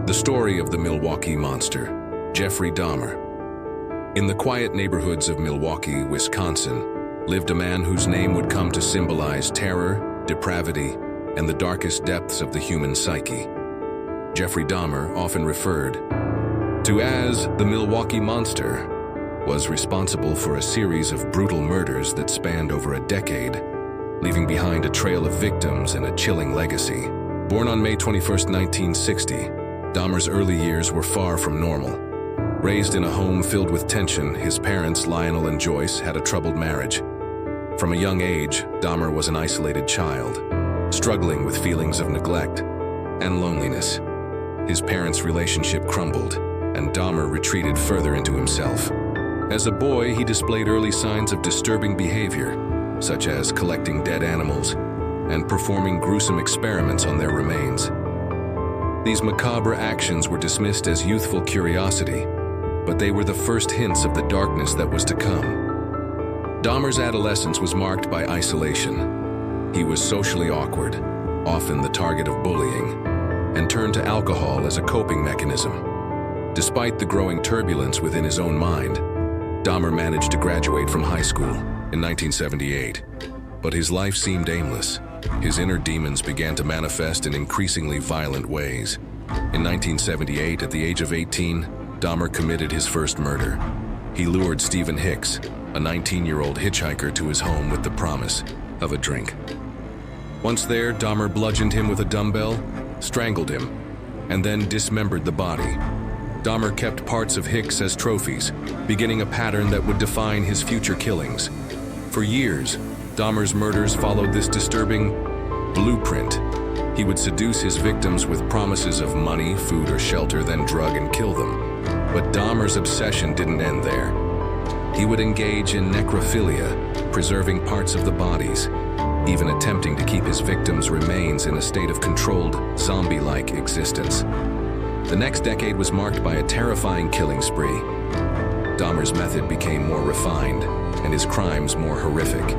The story of the Milwaukee monster, Jeffrey Dahmer. In the quiet neighborhoods of Milwaukee, Wisconsin, lived a man whose name would come to symbolize terror, depravity, and the darkest depths of the human psyche. Jeffrey Dahmer, often referred to as the Milwaukee Monster, was responsible for a series of brutal murders that spanned over a decade, leaving behind a trail of victims and a chilling legacy. Born on May 21, 1960, Dahmer's early years were far from normal. Raised in a home filled with tension, his parents, Lionel and Joyce, had a troubled marriage. From a young age, Dahmer was an isolated child, struggling with feelings of neglect and loneliness. His parents' relationship crumbled, and Dahmer retreated further into himself. As a boy, he displayed early signs of disturbing behavior, such as collecting dead animals and performing gruesome experiments on their remains. These macabre actions were dismissed as youthful curiosity, but they were the first hints of the darkness that was to come. Dahmer's adolescence was marked by isolation. He was socially awkward, often the target of bullying, and turned to alcohol as a coping mechanism. Despite the growing turbulence within his own mind, Dahmer managed to graduate from high school in 1978, but his life seemed aimless. His inner demons began to manifest in increasingly violent ways. In 1978, at the age of 18, Dahmer committed his first murder. He lured Stephen Hicks, a 19-year-old hitchhiker, to his home with the promise of a drink. Once there, Dahmer bludgeoned him with a dumbbell, strangled him, and then dismembered the body. Dahmer kept parts of Hicks as trophies, beginning a pattern that would define his future killings. For years, Dahmer's murders followed this disturbing blueprint. He would seduce his victims with promises of money, food, or shelter, then drug and kill them. But Dahmer's obsession didn't end there. He would engage in necrophilia, preserving parts of the bodies, even attempting to keep his victims' remains in a state of controlled, zombie-like existence. The next decade was marked by a terrifying killing spree. Dahmer's method became more refined, and his crimes more horrific.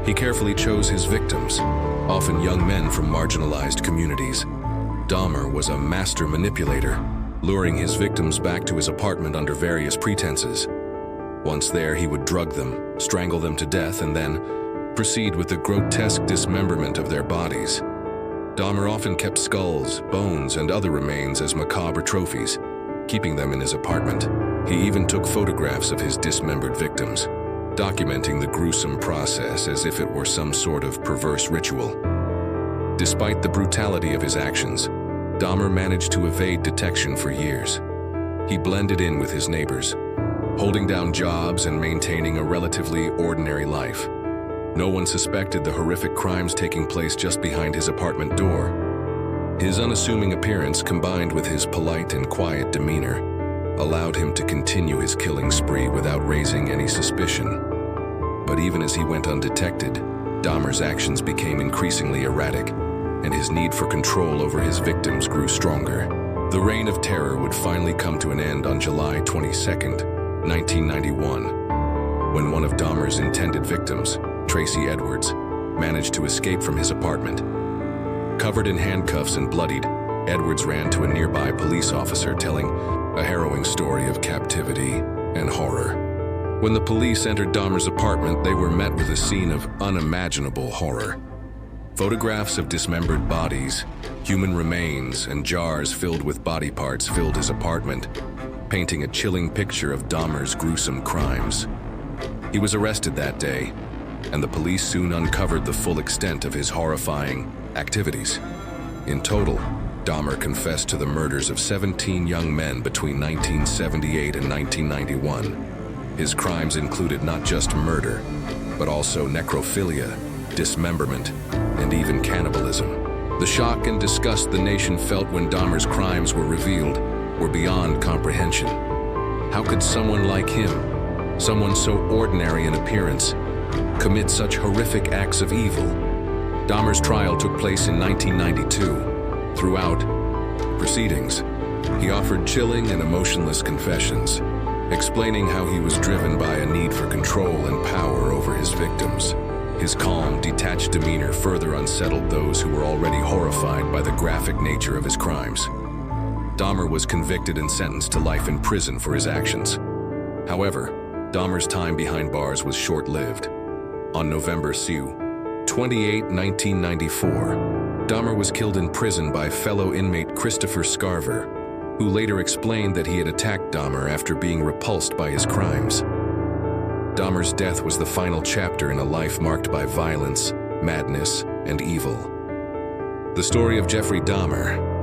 He carefully chose his victims, often young men from marginalized communities. Dahmer was a master manipulator, luring his victims back to his apartment under various pretenses. Once there, he would drug them, strangle them to death, and then proceed with the grotesque dismemberment of their bodies. Dahmer often kept skulls, bones, and other remains as macabre trophies, keeping them in his apartment. He even took photographs of his dismembered victims, documenting the gruesome process as if it were some sort of perverse ritual. Despite the brutality of his actions, Dahmer managed to evade detection for years. He blended in with his neighbors, holding down jobs and maintaining a relatively ordinary life. No one suspected the horrific crimes taking place just behind his apartment door. His unassuming appearance, combined with his polite and quiet demeanor, allowed him to continue his killing spree without raising any suspicion. But even as he went undetected, Dahmer's actions became increasingly erratic, and his need for control over his victims grew stronger. The reign of terror would finally come to an end on July 22, 1991, when one of Dahmer's intended victims, Tracy Edwards, managed to escape from his apartment. Covered in handcuffs and bloodied, Edwards ran to a nearby police officer, telling a harrowing story of captivity and horror. When the police entered Dahmer's apartment, they were met with a scene of unimaginable horror. Photographs of dismembered bodies, human remains, and jars filled with body parts filled his apartment, painting a chilling picture of Dahmer's gruesome crimes. He was arrested that day, and the police soon uncovered the full extent of his horrifying activities. In total, Dahmer confessed to the murders of 17 young men between 1978 and 1991. His crimes included not just murder, but also necrophilia, dismemberment, and even cannibalism. The shock and disgust the nation felt when Dahmer's crimes were revealed were beyond comprehension. How could someone like him, someone so ordinary in appearance, commit such horrific acts of evil? Dahmer's trial took place in 1992. Throughout proceedings, he offered chilling and emotionless confessions, explaining how he was driven by a need for control and power over his victims. His calm, detached demeanor further unsettled those who were already horrified by the graphic nature of his crimes. Dahmer was convicted and sentenced to life in prison for his actions. However, Dahmer's time behind bars was short-lived. On November 28, 1994, Dahmer was killed in prison by fellow inmate Christopher Scarver, who later explained that he had attacked Dahmer after being repulsed by his crimes. Dahmer's death was the final chapter in a life marked by violence, madness, and evil. The story of Jeffrey Dahmer,